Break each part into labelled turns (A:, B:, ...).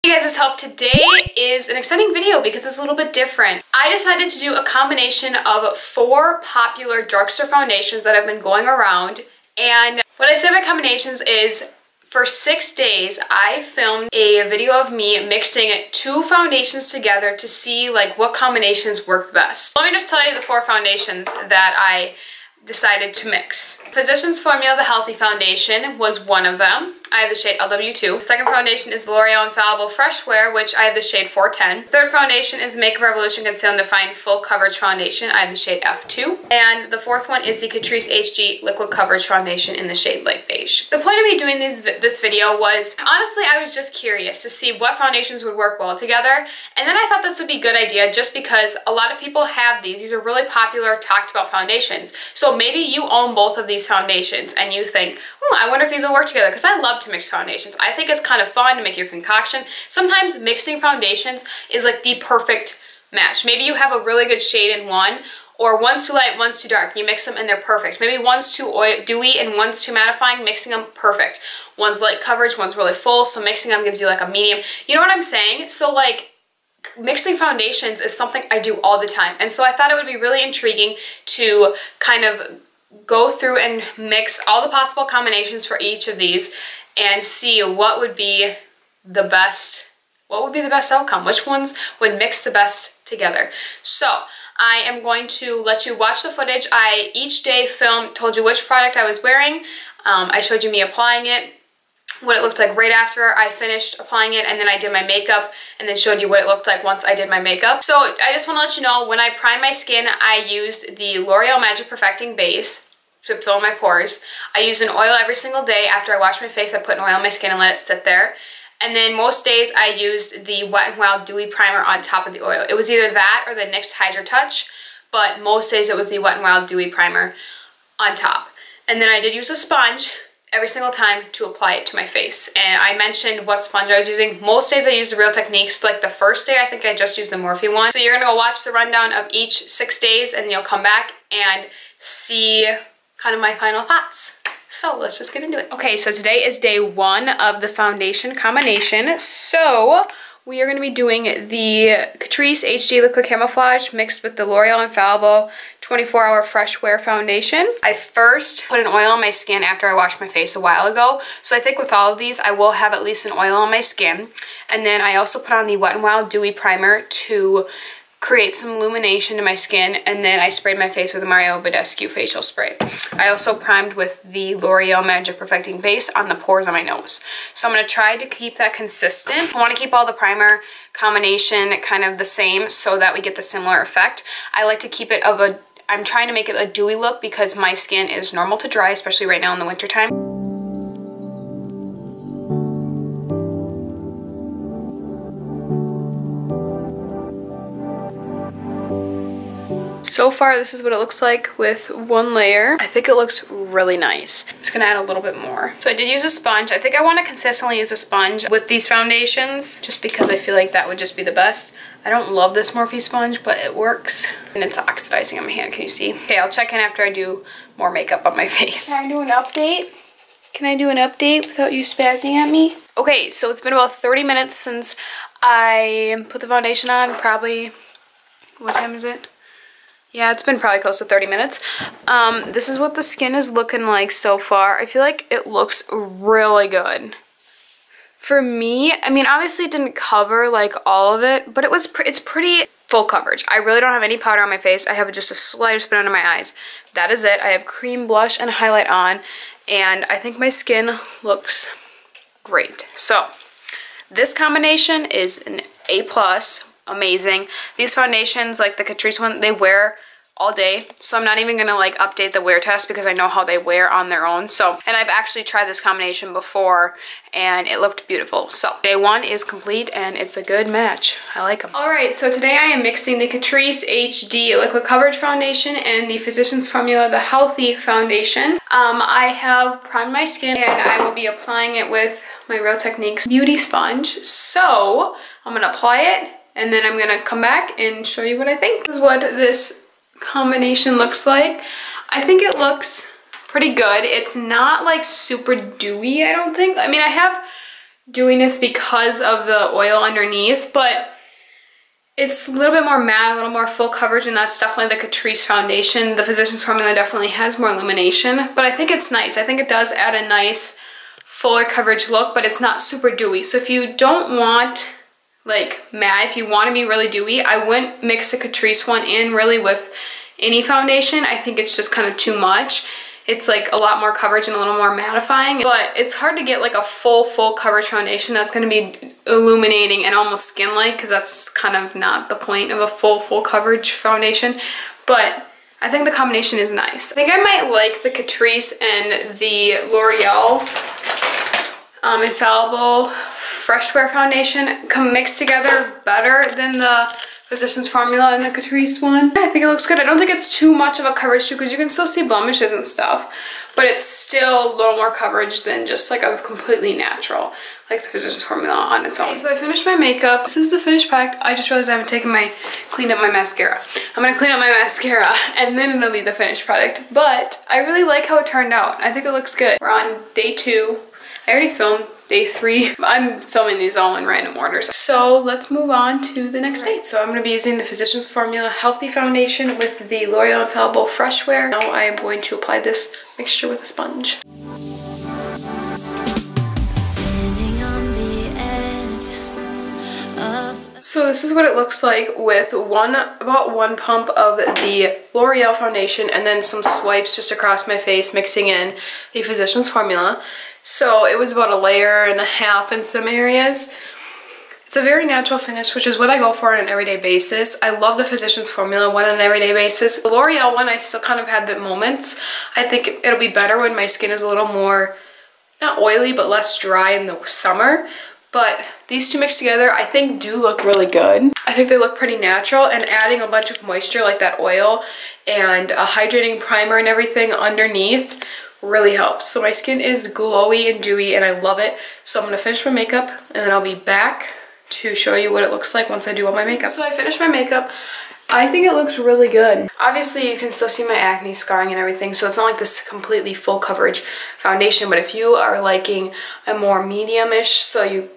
A: Hey guys, it's Hope. Today is an exciting video because it's a little bit different. I decided to do a combination of 4 popular drugstore foundations that have been going around. And what I say by combinations is for 6 days, I filmed a video of me mixing 2 foundations together to see like what combinations work best. Let me just tell you the 4 foundations that I decided to mix. Physicians Formula The Healthy Foundation was one of them. I have the shade LW2. The second foundation is L'Oreal Infallible Fresh Wear, which I have the shade 410. The third foundation is Makeup Revolution Conceal and Define Full Coverage Foundation. I have the shade F2. And the fourth one is the Catrice HG Liquid Coverage Foundation in the shade Light Beige. The point of me doing this video was, honestly, I was just curious to see what foundations would work well together. And then I thought this would be a good idea just because a lot of people have these. These are really popular, talked about foundations. So maybe you own both of these foundations and you think, I wonder if these will work together, because I love to mix foundations. I think it's kind of fun to make your concoction. Sometimes mixing foundations is like the perfect match. Maybe you have a really good shade in one, or one's too light, one's too dark. You mix them and they're perfect. Maybe one's too dewy and one's too mattifying, mixing them perfect. One's light coverage, one's really full, so mixing them gives you like a medium. You know what I'm saying? So like, mixing foundations is something I do all the time. And so I thought it would be really intriguing to kind of go through and mix all the possible combinations for each of these and see what would be the best outcome, which ones would mix the best together. So I am going to let you watch the footage. I each day told you which product I was wearing. I showed you me applying it, what it looked like right after I finished applying it, and then I did my makeup and then showed you what it looked like once I did my makeup. So I just want to let you know, when I prime my skin, I used the L'Oreal Magic Perfecting Base to fill my pores. I use an oil every single day. After I wash my face, I put an oil on my skin and let it sit there. And then most days I used the Wet n Wild Dewy Primer on top of the oil. It was either that or the NYX Hydra Touch, but most days it was the Wet n Wild Dewy Primer on top. And then I did use a sponge every single time to apply it to my face. And I mentioned what sponge I was using. Most days I use the Real Techniques. Like the first day, I think I just used the Morphe one. So you're gonna go watch the rundown of each 6 days and you'll come back and see kind of my final thoughts. So let's just get into it. Okay, so today is day 1 of the foundation combination. So we are going to be doing the Catrice HG Liquid Camouflage mixed with the L'Oreal Infallible 24-Hour Fresh Wear Foundation. I first put an oil on my skin after I washed my face a while ago. So I think with all of these, I will have at least an oil on my skin. And then I also put on the Wet n Wild Dewy Primer to create some illumination to my skin, and then I sprayed my face with the Mario Badescu facial spray. I also primed with the L'Oreal Magic Perfecting Base on the pores on my nose. So I'm going to try to keep that consistent. I want to keep all the primer combination kind of the same so that we get the similar effect. I like to keep it I'm trying to make it a dewy look because my skin is normal to dry, especially right now in the winter time. So far, this is what it looks like with 1 layer. I think it looks really nice. I'm just gonna add a little bit more. So I did use a sponge. I think I wanna consistently use a sponge with these foundations just because I feel like that would just be the best. I don't love this Morphe sponge, but it works. And it's oxidizing on my hand, can you see? Okay, I'll check in after I do more makeup on my face. Can I do an update? Can I do an update without you spazzing at me? Okay, so it's been about 30 minutes since I put the foundation on. Probably, what time is it? Yeah, it's been probably close to 30 minutes. This is what the skin is looking like so far. I feel like it looks really good. For me, I mean, obviously it didn't cover like all of it, but it's pretty full coverage. I really don't have any powder on my face. I have just a slightest bit under my eyes. That is it. I have cream blush and highlight on, and I think my skin looks great. So this combination is an A+. Amazing. These foundations, like the Catrice one, they wear all day, so I'm not even gonna like update the wear test because I know how they wear on their own. So, and I've actually tried this combination before and it looked beautiful. So day 1 is complete and it's a good match. I like them. All right, so today I am mixing the Catrice HD Liquid Coverage Foundation and the Physicians Formula The Healthy Foundation. I have primed my skin and I will be applying it with my Real Techniques Beauty Sponge. So I'm gonna apply it and then I'm gonna come back and show you what I think. This is what this combination looks like. I think it looks pretty good. It's not like super dewy, I don't think. I mean, I have dewiness because of the oil underneath, but it's a little bit more matte, a little more full coverage, and that's definitely the Catrice foundation. The Physicians Formula definitely has more illumination, but I think it's nice. I think it does add a nice fuller coverage look, but it's not super dewy. So if you don't want like matte, if you want to be really dewy, I wouldn't mix the Catrice one in really with any foundation. I think it's just kind of too much. It's like a lot more coverage and a little more mattifying, but it's hard to get like a full coverage foundation that's going to be illuminating and almost skin-like, because that's kind of not the point of a full coverage foundation. But I think the combination is nice. I think I might like the Catrice and the L'Oreal Infallible Fresh Wear foundation mixed together better than the Physicians Formula and the Catrice one. I think it looks good. I don't think it's too much of a coverage too, because you can still see blemishes and stuff, but it's still a little more coverage than just like a completely natural, like the Physicians Formula on its own. Okay, so I finished my makeup. This is the finished product. I just realized I haven't cleaned up my mascara. I'm gonna clean up my mascara and then it'll be the finished product, but I really like how it turned out. I think it looks good. We're on day 2. I already filmed day 3. I'm filming these all in random orders. So let's move on to the next day. So I'm going to be using the Physicians Formula Healthy Foundation with the L'Oreal Infallible Fresh Wear. Now I am going to apply this mixture with a sponge. So this is what it looks like with about one pump of the L'Oreal foundation and then some swipes just across my face, mixing in the Physicians Formula. So it was about 1.5 layers in some areas. It's a very natural finish, which is what I go for on an everyday basis. I love the Physicians Formula one on an everyday basis. The L'Oreal one, I still kind of had the moments. I think it'll be better when my skin is a little more, not oily, but less dry in the summer. But these two mixed together, I think do look really good. I think they look pretty natural, and adding a bunch of moisture like that oil and a hydrating primer and everything underneath really helps. So my skin is glowy and dewy and I love it. So I'm gonna finish my makeup and then I'll be back to show you what it looks like once I do all my makeup. So I finished my makeup. I think it looks really good. Obviously you can still see my acne scarring and everything, so it's not like this completely full coverage foundation, but if you are liking a more medium-ish, so you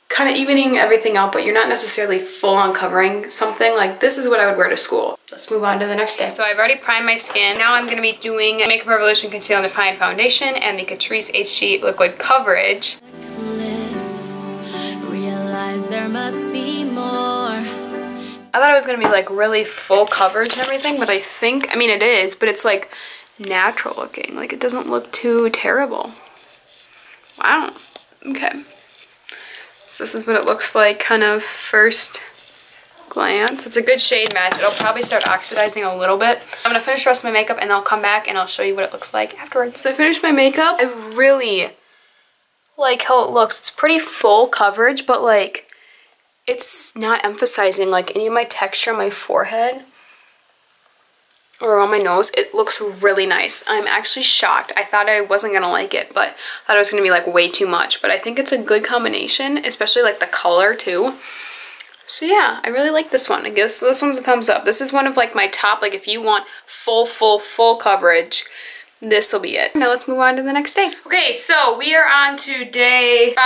A: kind of evening everything out, but you're not necessarily full on covering something, like this is what I would wear to school. Let's move on to the next day. So I've already primed my skin. Now I'm going to be doing Makeup Revolution Conceal and Define Foundation and the Catrice HG Liquid Coverage. Realize there must be more. I thought it was going to be like really full coverage and everything, but I mean it is, but it's like natural looking. Like it doesn't look too terrible. Wow. Okay. So this is what it looks like kind of first glance. It's a good shade match. It'll probably start oxidizing a little bit. I'm going to finish the rest of my makeup and then I'll come back and I'll show you what it looks like afterwards. So I finished my makeup. I really like how it looks. It's pretty full coverage, but like it's not emphasizing like any of my texture on my forehead or on my nose. It looks really nice. I'm actually shocked. I thought I wasn't gonna like it, but I thought it was gonna be like way too much, but I think it's a good combination, especially like the color too. So yeah, I really like this one. I guess this one's a thumbs up. This is one of like my top, like if you want full coverage, this will be it. Now let's move on to the next day. Okay, so we are on to day 5.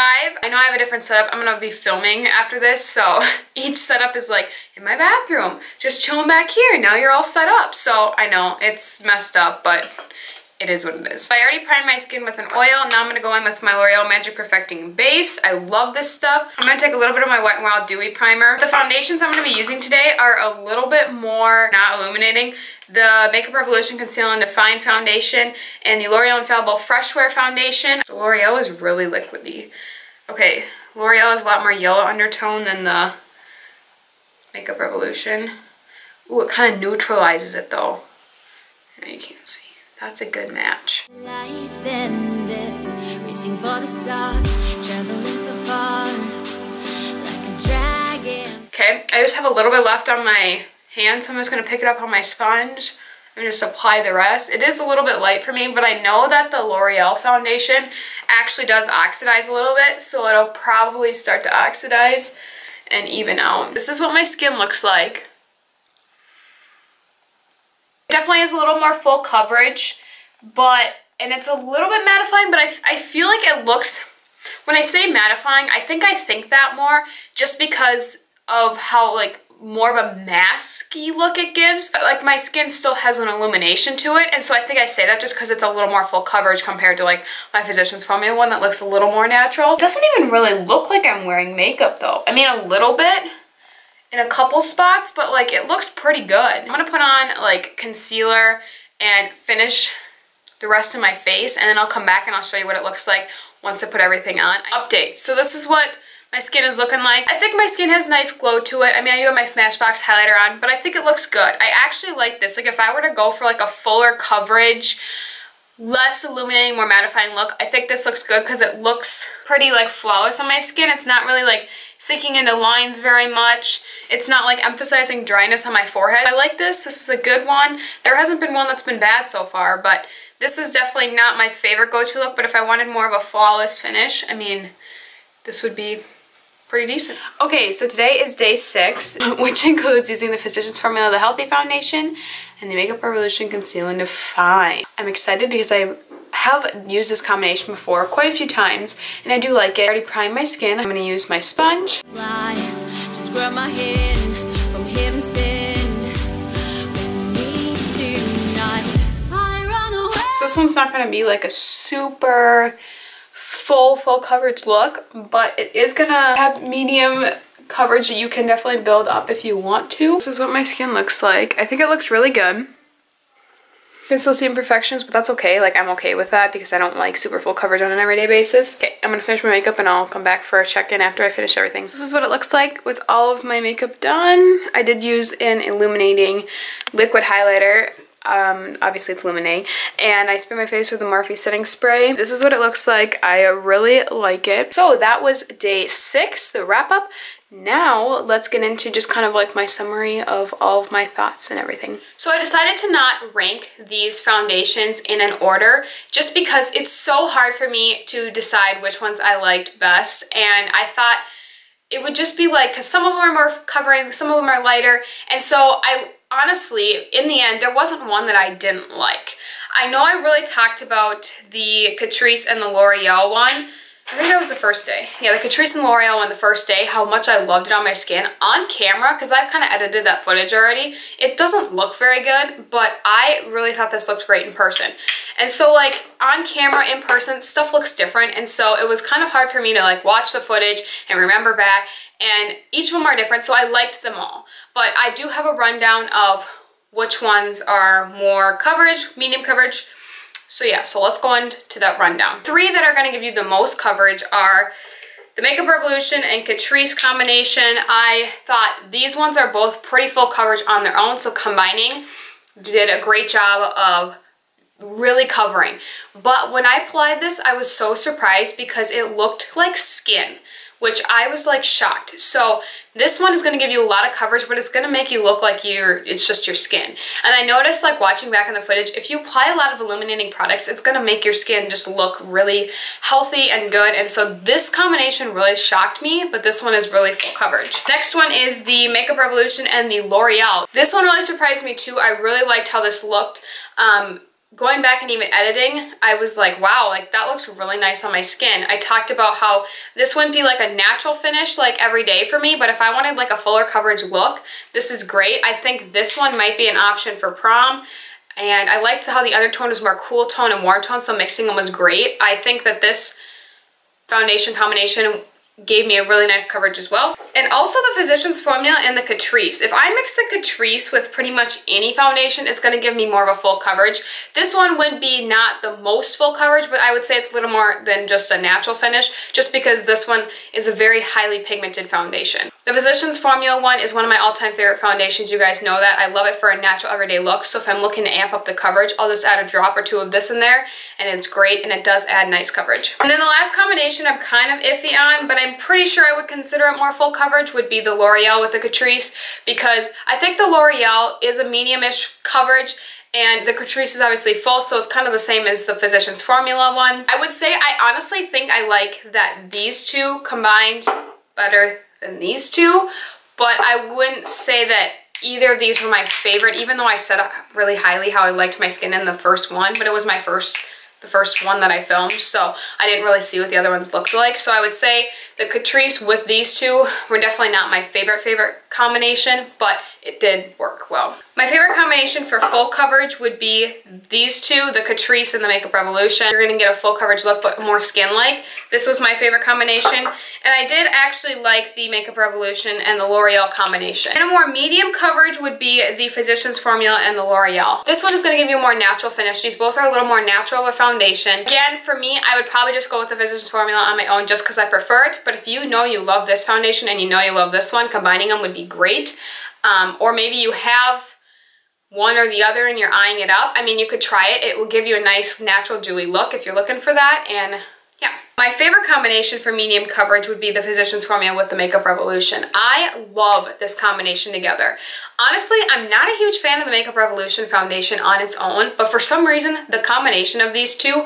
A: I know I have a different setup. I'm gonna be filming after this, so each setup is like in my bathroom, just chilling back here. Now you're all set up. So I know it's messed up, but it is what it is. I already primed my skin with an oil. Now I'm gonna go in with my L'Oreal Magic Perfecting Base. I love this stuff. I'm gonna take a little bit of my Wet n Wild Dewy Primer. The foundations I'm gonna be using today are a little bit more not illuminating. The Makeup Revolution Conceal and Define Foundation and the L'Oreal Infallible Fresh Wear Foundation. The L'Oreal is really liquidy. Okay, L'Oreal is a lot more yellow undertone than the Makeup Revolution. Ooh, it kind of neutralizes it though. I know you can't see. That's a good match. Life than this, reaching for the stars, traveling so far, like a dragon. Okay, I just have a little bit left on my hand, so I'm just going to pick it up on my sponge and just apply the rest. It is a little bit light for me, but I know that the L'Oreal foundation actually does oxidize a little bit, so it'll probably start to oxidize and even out. This is what my skin looks like. It definitely is a little more full coverage, and it's a little bit mattifying, but I feel like it looks When I say mattifying, I think that more just because of how like more of a masky look it gives. But like my skin still has an illumination to it, and so I think I say that just because it's a little more full coverage compared to like my Physicians Formula one that looks a little more natural. It doesn't even really look like I'm wearing makeup though. I mean, a little bit in a couple spots, but like it looks pretty good. I'm gonna put on like concealer and finish the rest of my face, and then I'll come back and I'll show you what it looks like once I put everything on. Updates. So this is what my skin is looking like. I think my skin has a nice glow to it. I mean, I do have my Smashbox highlighter on, but I think it looks good. I actually like this. Like if I were to go for like a fuller coverage, less illuminating, more mattifying look, I think this looks good because it looks pretty like flawless on my skin. It's not really like sinking into lines very much. It's not like emphasizing dryness on my forehead. I like this. This is a good one. There hasn't been one that's been bad so far, but this is definitely not my favorite go-to look, but if I wanted more of a flawless finish, I mean, this would be pretty decent. Okay, so today is day 6, which includes using the Physicians Formula, the Healthy Foundation, and the Makeup Revolution Conceal and Define. I'm excited because I have used this combination before quite a few times, and I do like it. I already primed my skin. I'm going to use my sponge.
B: Fly, just grab my hand from him and send me tonight. I run away.
A: So this one's not going to be like a super full coverage look, but it is gonna have medium coverage that you can definitely build up if you want to. This is what my skin looks like. I think it looks really good. You can still see imperfections, but that's okay. Like I'm okay with that because I don't like super full coverage on an everyday basis. Okay, I'm gonna finish my makeup and I'll come back for a check-in after I finish everything. So this is what it looks like with all of my makeup done. I did use an illuminating liquid highlighter. Obviously it's Luminate, and I spray my face with the Morphe setting spray. This is what it looks like. I really like it. So that was day 6, the wrap up. Now let's get into just kind of like my summary of all of my thoughts and everything. So I decided to not rank these foundations in an order just because it's so hard for me to decide which ones I liked best, and I thought it would just be like, because some of them are more covering, some of them are lighter, and so honestly, in the end, there wasn't one that I didn't like. I know I really talked about the Catrice and the Loreal one. I think that was the first day. Yeah, the Catrice and Loreal one the first day, how much I loved it on my skin. On camera, because I've kind of edited that footage already, it doesn't look very good, but I really thought this looked great in person. And so like on camera, in person, stuff looks different, and so it was kind of hard for me to like watch the footage and remember back, and each of them are different, so I liked them all. But I do have a rundown of which ones are more coverage, medium coverage. So yeah, so let's go into that rundown. 3 that are going to give you the most coverage are the Makeup Revolution and Catrice combination. I thought these ones are both pretty full coverage on their own, so combining did a great job of really covering. But when I applied this, I was so surprised because it looked like skin, which I was like shocked. So this one is going to give you a lot of coverage, but it's going to make you look like it's just your skin. And I noticed like watching back on the footage, if you apply a lot of illuminating products, it's going to make your skin just look really healthy and good. And so this combination really shocked me, but this one is really full coverage. Next one is the Makeup Revolution and the Loreal. This one really surprised me too. I really liked how this looked. Going back and even editing, I was like, wow, like that looks really nice on my skin. I talked about how this wouldn't be like a natural finish like every day for me, but if I wanted like a fuller coverage look, this is great. I think this one might be an option for prom. And I liked how the undertone was more cool tone and warm tone, so mixing them was great. I think that this foundation combination gave me a really nice coverage as well. And also the Physicians Formula and the Catrice. If I mix the Catrice with pretty much any foundation, it's going to give me more of a full coverage. This one would be not the most full coverage, but I would say it's a little more than just a natural finish, just because this one is a very highly pigmented foundation. The Physicians Formula one is one of my all-time favorite foundations. You guys know that. I love it for a natural everyday look, so if I'm looking to amp up the coverage, I'll just add a drop or 2 of this in there, and it's great, and it does add nice coverage. And then the last combination I'm kind of iffy on, but I'm pretty sure I would consider it more full coverage, would be the Loreal with the Catrice, because I think the Loreal is a medium-ish coverage, and the Catrice is obviously full, so it's kind of the same as the Physicians Formula one. I would say I honestly think I like that these two combined better than these two, but I wouldn't say that either of these were my favorite, even though I said really highly how I liked my skin in the first one, but it was my first the first one that I filmed, so I didn't really see what the other ones looked like. So I would say the Catrice with these two were definitely not my favorite combination, but it did work well. My favorite combination for full coverage would be these two, the Catrice and the Makeup Revolution. You're gonna get a full coverage look, but more skin-like. This was my favorite combination, and I did actually like the Makeup Revolution and the L'Oreal combination. And a more medium coverage would be the Physicians Formula and the L'Oreal. This one is gonna give you a more natural finish. These both are a little more natural of a foundation. Again, for me, I would probably just go with the Physicians Formula on my own just because I prefer it, but if you know you love this foundation and you know you love this one, combining them would be great. Or maybe you have one or the other and you're eyeing it up. I mean, you could try it. It will give you a nice natural dewy look if you're looking for that. And yeah. My favorite combination for medium coverage would be the Physicians Formula with the Makeup Revolution. I love this combination together. Honestly, I'm not a huge fan of the Makeup Revolution foundation on its own, but for some reason, the combination of these two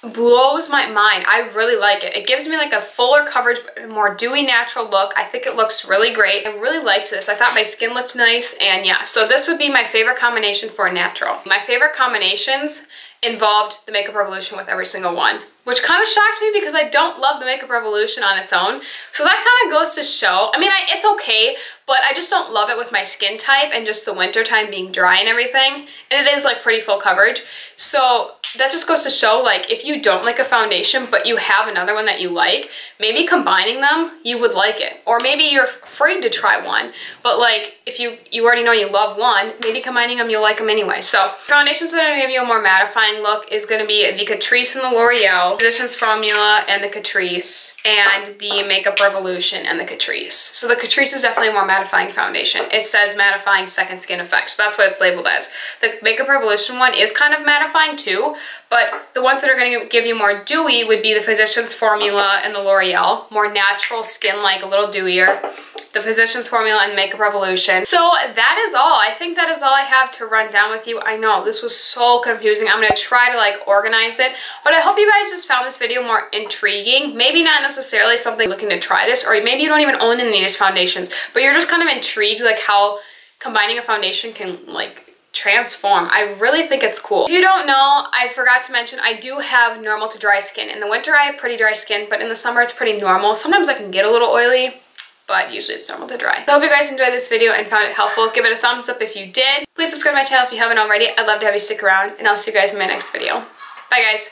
A: blows my mind. I really like it. It gives me like a fuller coverage, more dewy natural look. I think it looks really great. I really liked this. I thought my skin looked nice, and yeah, so this would be my favorite combination for a natural. My favorite combinations involved the Makeup Revolution with every single one, which kind of shocked me because I don't love the Makeup Revolution on its own. So that kind of goes to show, I mean, it's okay, but I just don't love it with my skin type and just the winter time being dry and everything. And it is like pretty full coverage. So that just goes to show, like, if you don't like a foundation but you have another one that you like, maybe combining them, you would like it. Or maybe you're afraid to try one, but like if you already know you love one, maybe combining them you'll like them anyway. So foundations that are going to give you a more mattifying look is going to be the Catrice and the L'Oreal, Physicians Formula and the Catrice, and the Makeup Revolution and the Catrice. So the Catrice is definitely a more mattifying foundation. It says mattifying second skin effect, so that's what it's labeled as. The Makeup Revolution one is kind of mattifying too, but the ones that are going to give you more dewy would be the Physicians Formula and the L'Oreal, more natural skin, like a little dewier. The Physicians Formula and Makeup Revolution. So that is all. I think that is all I have to run down with you. I know this was so confusing. I'm going to try to like organize it, but I hope you guys just found this video more intriguing. Maybe not necessarily something looking to try this, or maybe you don't even own any of these foundations, but you're just kind of intrigued like how combining a foundation can like transform. I really think it's cool. If you don't know, I forgot to mention I do have normal to dry skin. In the winter I have pretty dry skin, but in the summer it's pretty normal. Sometimes I can get a little oily, but usually it's normal to dry. So I hope you guys enjoyed this video and found it helpful. Give it a thumbs up if you did. Please subscribe to my channel if you haven't already. I'd love to have you stick around, and I'll see you guys in my next video. Bye guys.